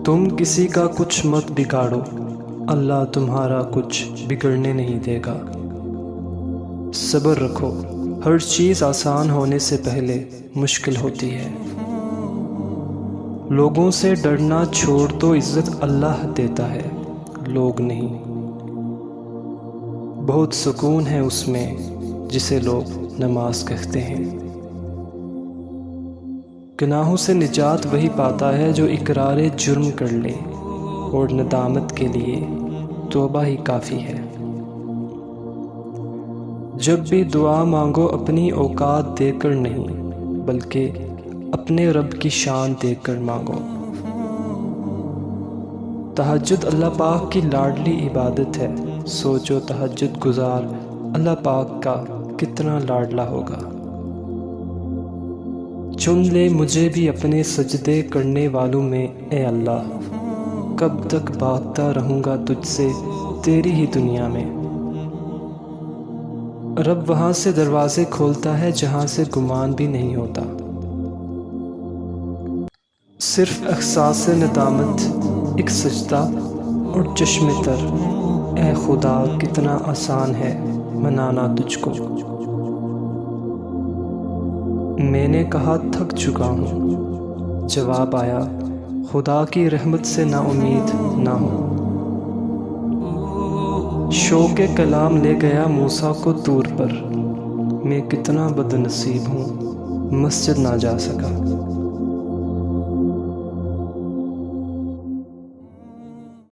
تم کسی کا کچھ مت بگاڑو، اللہ تمہارا کچھ بگڑنے نہیں دے گا۔ صبر رکھو، ہر چیز آسان ہونے سے پہلے مشکل ہوتی ہے۔ لوگوں سے ڈرنا چھوڑ دو، عزت اللہ دیتا ہے، لوگ نہیں۔ بہت سکون ہے اس میں جسے لوگ نماز کہتے ہیں۔ گناہوں سے نجات وہی پاتا ہے جو اقرار جرم کر لے، اور ندامت کے لیے توبہ ہی کافی ہے۔ جب بھی دعا مانگو اپنی اوقات دیکھ کر نہیں، بلکہ اپنے رب کی شان دیکھ کر مانگو۔ تہجد اللہ پاک کی لاڈلی عبادت ہے، سوچو تہجد گزار اللہ پاک کا کتنا لاڈلا ہوگا۔ چن لے مجھے بھی اپنے سجدے کرنے والوں میں اے اللہ، کب تک بھاگتا رہوں گا تجھ سے تیری ہی دنیا میں۔ رب وہاں سے دروازے کھولتا ہے جہاں سے گمان بھی نہیں ہوتا۔ صرف احساس ندامت، ایک سجدہ اور چشم تر، اے خدا کتنا آسان ہے منانا تجھ کو۔ میں نے کہا تھک چکا ہوں، جواب آیا خدا کی رحمت سے نا امید نہ ہو۔ شوق کلام لے گیا موسیٰ کو طور پر، میں کتنا بد نصیب ہوں مسجد نہ جا سکا۔